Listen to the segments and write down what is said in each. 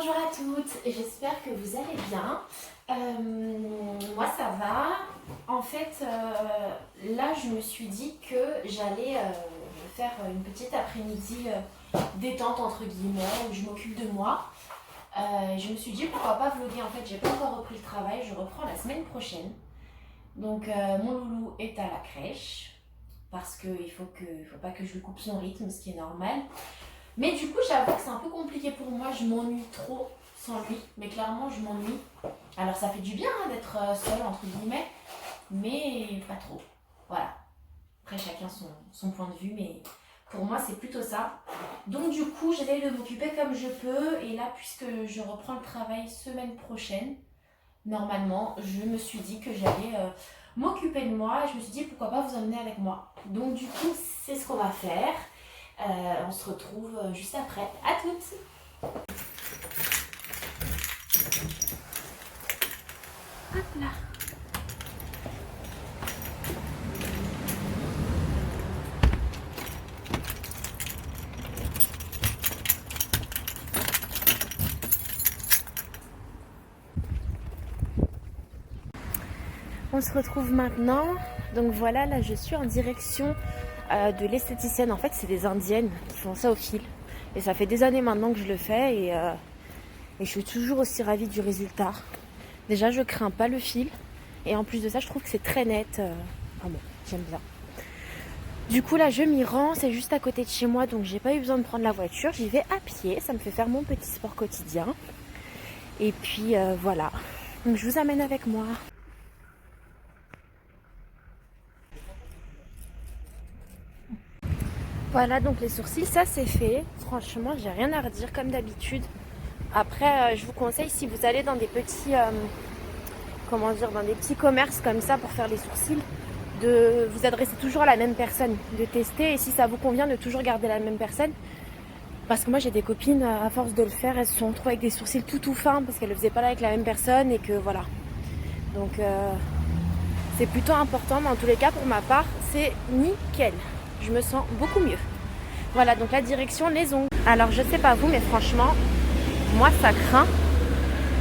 Bonjour à toutes, j'espère que vous allez bien. Moi ça va. En fait, là je me suis dit que j'allais faire une petite après-midi détente entre guillemets, où je m'occupe de moi. Je me suis dit pourquoi pas vlogger. En fait, j'ai pas encore repris le travail, je reprends la semaine prochaine. Donc mon loulou est à la crèche parce qu'il faut pas que je lui coupe son rythme, ce qui est normal. Mais du coup, j'avoue que c'est un peu compliqué pour moi, je m'ennuie trop sans lui, mais clairement je m'ennuie. Alors ça fait du bien hein, d'être seule entre guillemets, mais pas trop. Voilà. Après chacun son point de vue, mais pour moi c'est plutôt ça. Donc du coup, j'essaie de m'occuper comme je peux, et là puisque je reprends le travail semaine prochaine, normalement, je me suis dit que j'allais m'occuper de moi, et je me suis dit pourquoi pas vous emmener avec moi. Donc du coup, c'est ce qu'on va faire. On se retrouve juste après. À toutes. Hop là. On se retrouve maintenant. Donc voilà, là je suis en direction de l'esthéticienne. En fait, c'est des indiennes qui font ça au fil. Et ça fait des années maintenant que je le fais et je suis toujours aussi ravie du résultat. Déjà, je crains pas le fil. Et en plus de ça, je trouve que c'est très net. Enfin bon, j'aime bien. Du coup, là, je m'y rends. C'est juste à côté de chez moi. Donc, j'ai pas eu besoin de prendre la voiture. J'y vais à pied. Ça me fait faire mon petit sport quotidien. Et puis, voilà. Donc, je vous amène avec moi. Voilà, donc les sourcils, ça c'est fait. Franchement, j'ai rien à redire comme d'habitude. Après, je vous conseille, si vous allez dans des petits, dans des petits commerces comme ça pour faire les sourcils, de vous adresser toujours à la même personne, de tester, et si ça vous convient, de toujours garder la même personne. Parce que moi j'ai des copines, à force de le faire, elles se sont retrouvées avec des sourcils tout fins parce qu'elles le faisaient pas là avec la même personne, et que voilà. Donc c'est plutôt important, mais en tous les cas pour ma part, c'est nickel. Je me sens beaucoup mieux. Voilà, donc la direction, les ongles. Alors je sais pas vous, mais franchement, moi ça craint.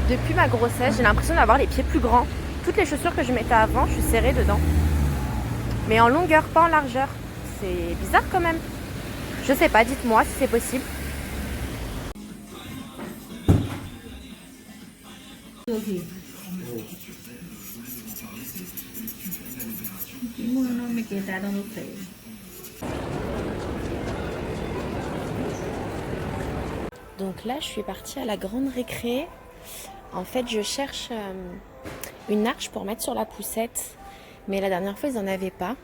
Depuis ma grossesse, j'ai l'impression d'avoir les pieds plus grands. Toutes les chaussures que je mettais avant, je suis serrée dedans. Mais en longueur, pas en largeur. C'est bizarre quand même. Je sais pas, dites-moi si c'est possible. Donc là, je suis partie à la grande récré. En fait, je cherche une arche pour mettre sur la poussette. Mais la dernière fois, ils n'en avaient pas.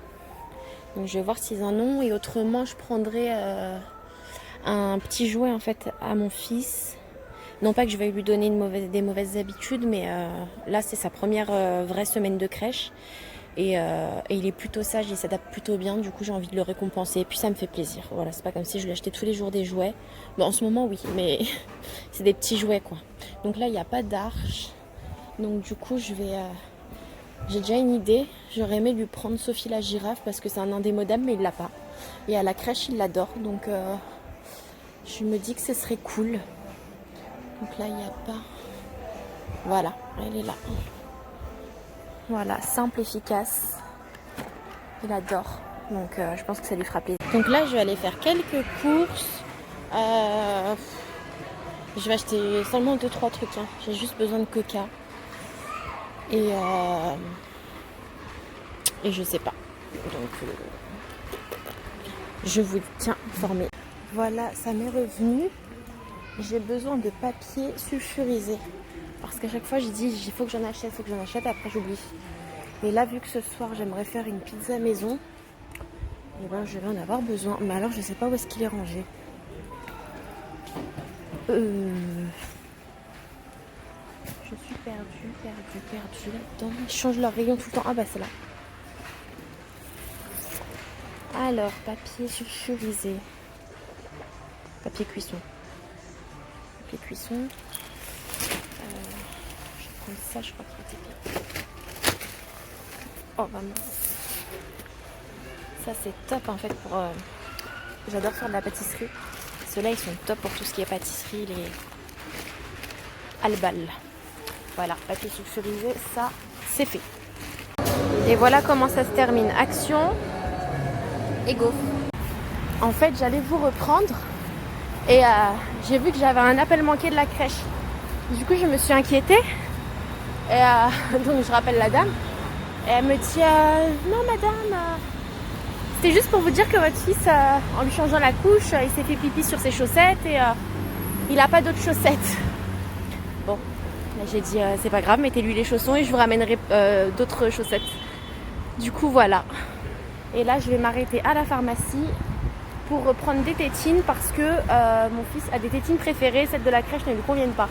Donc je vais voir s'ils en ont. Et autrement, je prendrai un petit jouet en fait à mon fils. Non pas que je vais lui donner des mauvaises habitudes, mais là, c'est sa première vraie semaine de crèche. Et il est plutôt sage, il s'adapte plutôt bien, du coup j'ai envie de le récompenser, et puis ça me fait plaisir. Voilà, c'est pas comme si je lui achetais tous les jours des jouets. Bon, en ce moment oui, mais c'est des petits jouets quoi. Donc là il n'y a pas d'arche, donc du coup j'ai déjà une idée. J'aurais aimé lui prendre Sophie la girafe parce que c'est un indémodable, mais il l'a pas. Et à la crèche il l'adore, donc je me dis que ce serait cool. Donc là il n'y a pas. Voilà, elle est là. Voilà, simple, efficace. Il adore. Donc je pense que ça lui fera plaisir. Donc là, je vais aller faire quelques courses. Je vais acheter seulement 2-3 trucs. Hein. J'ai juste besoin de coca. Et je sais pas. Donc je vous tiens informé. Voilà, ça m'est revenu. J'ai besoin de papier sulfurisé. Parce qu'à chaque fois, je dis, il faut que j'en achète, après j'oublie. Et là, vu que ce soir, j'aimerais faire une pizza maison, et ben, je vais en avoir besoin. Mais alors, je sais pas où est-ce qu'il est rangé. Je suis perdue là-dedans. Ils changent leur rayon tout le temps. Ah bah, c'est là. Alors, papier sulfurisé. Papier cuisson. Je vais prendre ça, je crois qu'il était bien. Oh maman. Ça c'est top en fait pour... J'adore faire de la pâtisserie. Ceux-là ils sont top pour tout ce qui est pâtisserie. Albal. Voilà, papier sulfurisé, ça c'est fait. Et voilà comment ça se termine. Action et go. En fait, j'allais vous reprendre et j'ai vu que j'avais un appel manqué de la crèche. Du coup, je me suis inquiétée. Et donc, je rappelle la dame. Et elle me dit non, madame, c'était juste pour vous dire que votre fils, en lui changeant la couche, il s'est fait pipi sur ses chaussettes et il n'a pas d'autres chaussettes. Bon, j'ai dit c'est pas grave, mettez-lui les chaussons et je vous ramènerai d'autres chaussettes. Du coup, voilà. Et là, je vais m'arrêter à la pharmacie pour reprendre des tétines parce que mon fils a des tétines préférées. Celles de la crèche ne lui conviennent pas.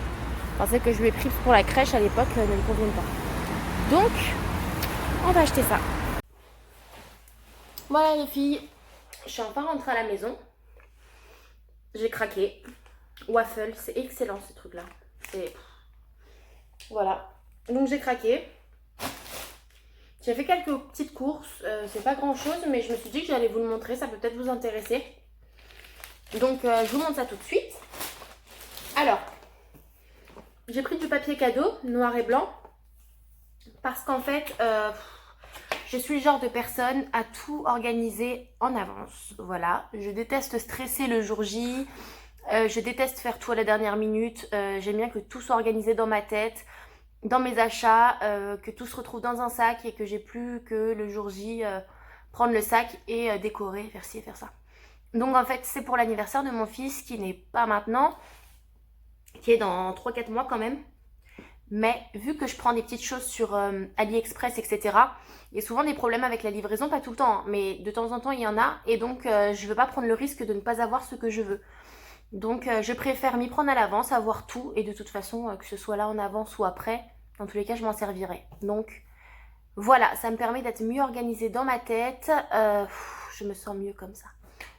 Enfin, celles que je lui ai prises pour la crèche à l'époque ne lui conviennent pas. Donc, on va acheter ça. Voilà les filles, je suis enfin rentrée à la maison. J'ai craqué. Waffle, c'est excellent ce truc là. Voilà. Donc j'ai craqué. J'ai fait quelques petites courses. C'est pas grand chose, mais je me suis dit que j'allais vous le montrer. Ça peut peut-être vous intéresser. Donc je vous montre ça tout de suite. Alors, j'ai pris du papier cadeau noir et blanc. Parce qu'en fait, je suis le genre de personne à tout organiser en avance. Voilà, je déteste stresser le jour J. Je déteste faire tout à la dernière minute. J'aime bien que tout soit organisé dans ma tête, dans mes achats, que tout se retrouve dans un sac et que j'ai plus que le jour J prendre le sac et décorer, faire ci et faire ça. Donc en fait, c'est pour l'anniversaire de mon fils qui n'est pas maintenant, qui est dans 3-4 mois quand même. Mais vu que je prends des petites choses sur AliExpress, etc., il y a souvent des problèmes avec la livraison, pas tout le temps, hein, mais de temps en temps il y en a. Et donc je ne veux pas prendre le risque de ne pas avoir ce que je veux. Donc je préfère m'y prendre à l'avance, avoir tout. Et de toute façon, que ce soit là en avance ou après, dans tous les cas je m'en servirai. Donc voilà, ça me permet d'être mieux organisée dans ma tête. Je me sens mieux comme ça.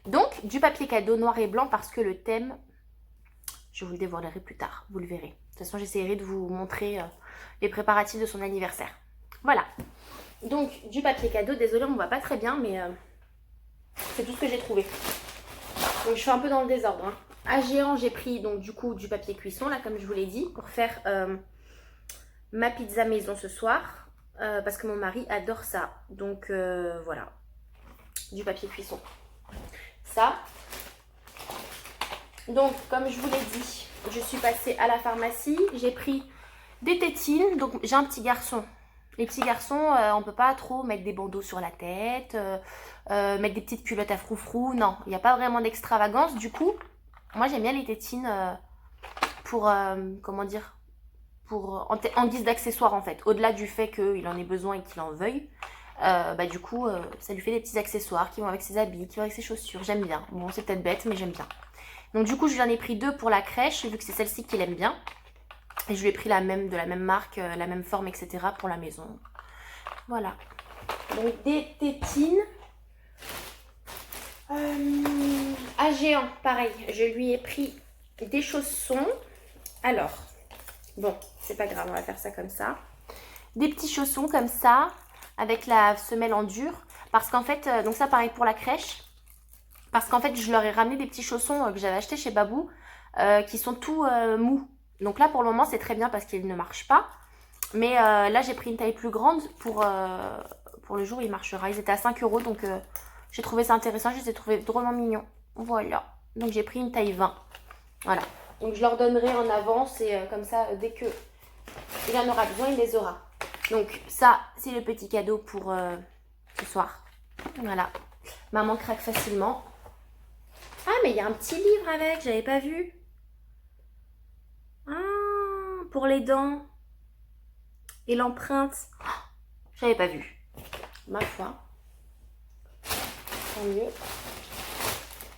Donc du papier cadeau noir et blanc parce que le thème, je vous le dévoilerai plus tard, vous le verrez. De toute façon, j'essaierai de vous montrer les préparatifs de son anniversaire. Voilà. Donc, du papier cadeau. Désolée, on ne voit pas très bien, mais c'est tout ce que j'ai trouvé. Donc, je suis un peu dans le désordre. Hein. À Géant, j'ai pris donc du coup du papier cuisson, là, comme je vous l'ai dit, pour faire ma pizza maison ce soir. Parce que mon mari adore ça. Donc, voilà. Du papier cuisson. Ça. Donc, comme je vous l'ai dit, je suis passée à la pharmacie. J'ai pris des tétines. Donc, j'ai un petit garçon. Les petits garçons, on ne peut pas trop mettre des bandeaux sur la tête, mettre des petites culottes à froufrou. Non, il n'y a pas vraiment d'extravagance. Du coup, moi, j'aime bien les tétines pour, comment dire, en guise d'accessoire, en fait. Au-delà du fait qu'il en ait besoin et qu'il en veuille. Du coup, ça lui fait des petits accessoires qui vont avec ses habits, qui vont avec ses chaussures. J'aime bien. Bon, c'est peut-être bête, mais j'aime bien. Donc du coup, je lui en ai pris 2 pour la crèche, vu que c'est celle-ci qu'il aime bien. Et je lui ai pris de la même marque, la même forme, etc. pour la maison. Voilà. Donc des tétines. À Géant, pareil. Je lui ai pris des chaussons. Alors, bon, c'est pas grave, on va faire ça comme ça. Des petits chaussons comme ça, avec la semelle en dur. Parce qu'en fait, donc ça pareil pour la crèche. Parce qu'en fait, je leur ai ramené des petits chaussons que j'avais achetés chez Babou, qui sont tout mous. Donc là, pour le moment, c'est très bien parce qu'ils ne marchent pas. Mais là, j'ai pris une taille plus grande pour le jour où il marchera. Ils étaient à 5 €, donc j'ai trouvé ça intéressant. Je les ai trouvés drôlement mignons. Voilà. Donc j'ai pris une taille 20. Voilà. Donc je leur donnerai en avance et comme ça, dès que il en aura besoin, il les aura. Donc ça, c'est le petit cadeau pour ce soir. Voilà. Maman craque facilement. Ah, mais il y a un petit livre avec, j'avais pas vu. Ah, pour les dents. Et l'empreinte. Oh, j'avais pas vu. Ma foi. Tant mieux.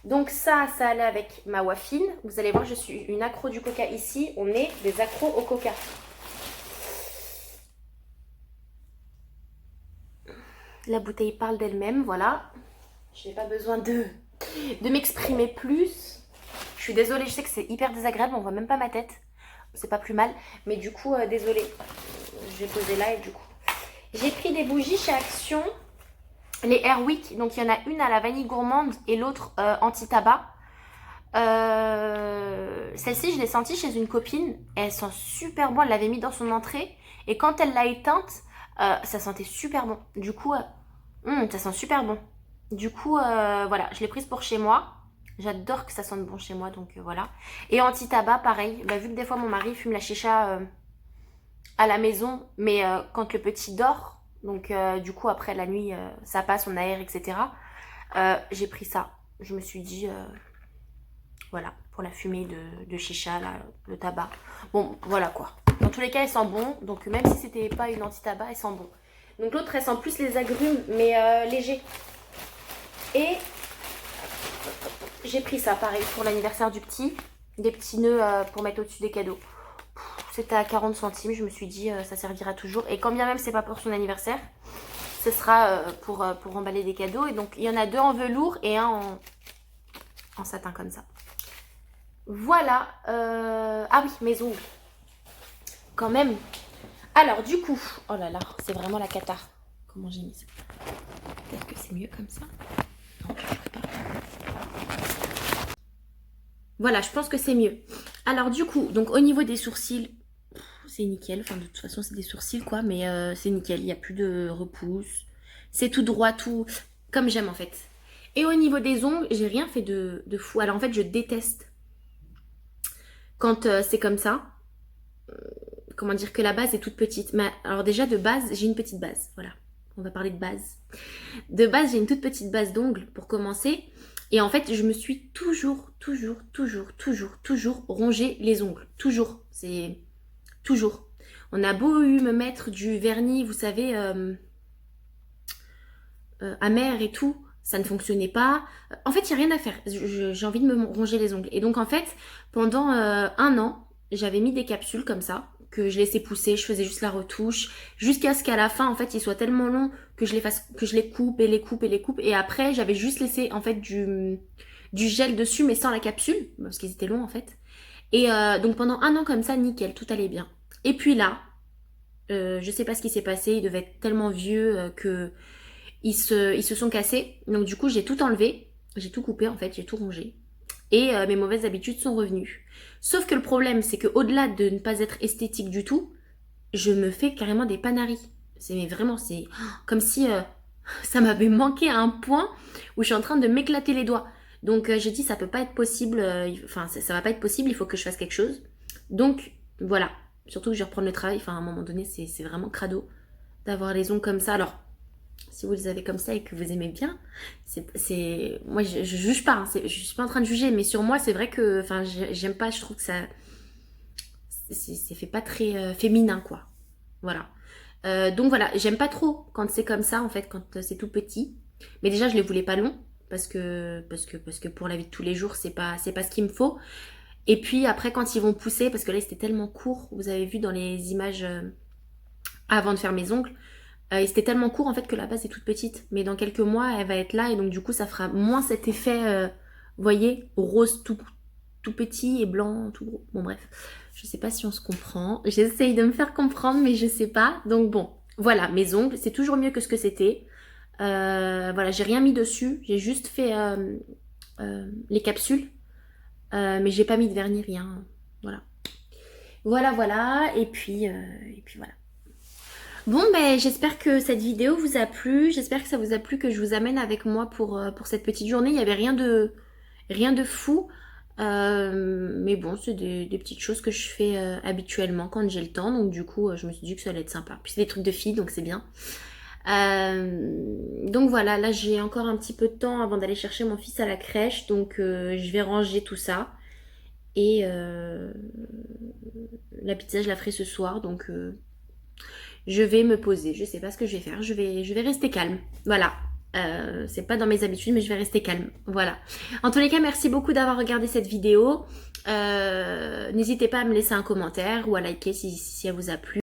Donc ça allait avec ma waffine. Vous allez voir, je suis une accro du coca ici. On est des accros au coca. La bouteille parle d'elle-même, voilà. Je n'ai pas besoin de m'exprimer plus. Je suis désolée, je sais que c'est hyper désagréable, on voit même pas ma tête. C'est pas plus mal, mais du coup, désolée. Je vais poser là et du coup. J'ai pris des bougies chez Action, les Airwick. Donc il y en a une à la vanille gourmande et l'autre anti-tabac. Celle-ci, je l'ai sentie chez une copine. Elle sent super bon. Elle l'avait mis dans son entrée. Et quand elle l'a éteinte, ça sentait super bon. Du coup, ça sent super bon. Du coup, voilà, je l'ai prise pour chez moi. J'adore que ça sente bon chez moi, donc voilà. Et anti-tabac, pareil. Bah, vu que des fois, mon mari fume la chicha à la maison, mais quand le petit dort, donc du coup, après la nuit, ça passe, on aère, etc. J'ai pris ça. Je me suis dit, voilà, pour la fumée de chicha, là, le tabac. Bon, voilà quoi. Dans tous les cas, elle sent bon. Donc même si c'était pas une anti-tabac, elle sent bon. Donc l'autre, elle sent plus les agrumes, mais léger. Et j'ai pris ça, pareil, pour l'anniversaire du petit. Des petits nœuds pour mettre au-dessus des cadeaux. C'était à 40 centimes. Je me suis dit, ça servira toujours. Et quand bien même c'est pas pour son anniversaire, ce sera pour emballer des cadeaux. Et donc, il y en a 2 en velours et un en satin comme ça. Voilà. Ah oui, mes ongles. Quand même. Alors, du coup, oh là là, c'est vraiment la cata. Comment j'ai mis ça? Peut-être que c'est mieux comme ça. Non, je ne ferai pas. Voilà, je pense que c'est mieux. Alors, du coup, donc au niveau des sourcils, c'est nickel. Enfin, de toute façon, c'est des sourcils, quoi. Mais c'est nickel. Il n'y a plus de repousse. C'est tout droit, tout comme j'aime, en fait. Et au niveau des ongles, j'ai rien fait de fou. Alors, en fait, je déteste quand c'est comme ça. Comment dire que la base est toute petite. Mais alors déjà de base, j'ai une petite base. Voilà, on va parler de base. De base, j'ai une toute petite base d'ongles pour commencer. Et en fait, je me suis toujours rongé les ongles. Toujours. C'est toujours. On a beau me mettre du vernis, vous savez, amer et tout. Ça ne fonctionnait pas. En fait, il n'y a rien à faire. J'ai envie de me ronger les ongles. Et donc, en fait, pendant 1 an, j'avais mis des capsules comme ça, que je laissais pousser, je faisais juste la retouche, jusqu'à ce qu'à la fin, en fait, ils soient tellement longs que je les coupe et les coupe et les coupe. Et après, j'avais juste laissé, en fait, du gel dessus, mais sans la capsule, parce qu'ils étaient longs, en fait. Et donc, pendant 1 an comme ça, nickel, tout allait bien. Et puis là, je sais pas ce qui s'est passé, il devait être tellement vieux que ils se sont cassés. Donc du coup, j'ai tout enlevé. J'ai tout coupé en fait, j'ai tout rongé. Et mes mauvaises habitudes sont revenues. Sauf que le problème, c'est qu'au-delà de ne pas être esthétique du tout, je me fais carrément des panaris. Mais vraiment, c'est comme si ça m'avait manqué à un point où je suis en train de m'éclater les doigts. Donc j'ai dit, ça peut pas être possible. Enfin, ça va pas être possible, il faut que je fasse quelque chose. Donc voilà. Surtout que je vais reprendre le travail. Enfin, à un moment donné, c'est vraiment crado d'avoir les ongles comme ça. Alors, si vous les avez comme ça et que vous aimez bien, moi je juge pas, hein, je suis pas en train de juger, mais sur moi c'est vrai que, enfin, j'aime pas, je trouve que ça, c'est fait pas très féminin quoi, voilà. Donc voilà, j'aime pas trop quand c'est comme ça en fait, quand c'est tout petit. Mais déjà je les voulais pas longs parce que pour la vie de tous les jours c'est pas ce qu'il me faut. Et puis après quand ils vont pousser, parce que là c'était tellement court, vous avez vu dans les images avant de faire mes ongles. Et c'était tellement court en fait que la base est toute petite. Mais dans quelques mois, elle va être là et donc du coup, ça fera moins cet effet, vous voyez, rose tout petit et blanc tout gros. Bon bref, je sais pas si on se comprend. J'essaye de me faire comprendre, mais je sais pas. Donc bon, voilà, mes ongles, c'est toujours mieux que ce que c'était. Voilà, j'ai rien mis dessus. J'ai juste fait les capsules. Mais j'ai pas mis de vernis, rien. Voilà. Voilà. Et puis voilà. Bon, ben j'espère que cette vidéo vous a plu. J'espère que ça vous a plu, que je vous amène avec moi pour cette petite journée. Il n'y avait rien de fou. Mais bon, c'est des petites choses que je fais habituellement quand j'ai le temps. Donc du coup, je me suis dit que ça allait être sympa. Puis c'est des trucs de filles, donc c'est bien. Donc voilà, là j'ai encore un petit peu de temps avant d'aller chercher mon fils à la crèche. Donc je vais ranger tout ça. Et la pizza, je la ferai ce soir. Donc je vais me poser. Je sais pas ce que je vais faire. Je vais rester calme. Voilà. C'est pas dans mes habitudes, mais je vais rester calme. Voilà. En tous les cas, merci beaucoup d'avoir regardé cette vidéo. N'hésitez pas à me laisser un commentaire ou à liker si elle vous a plu.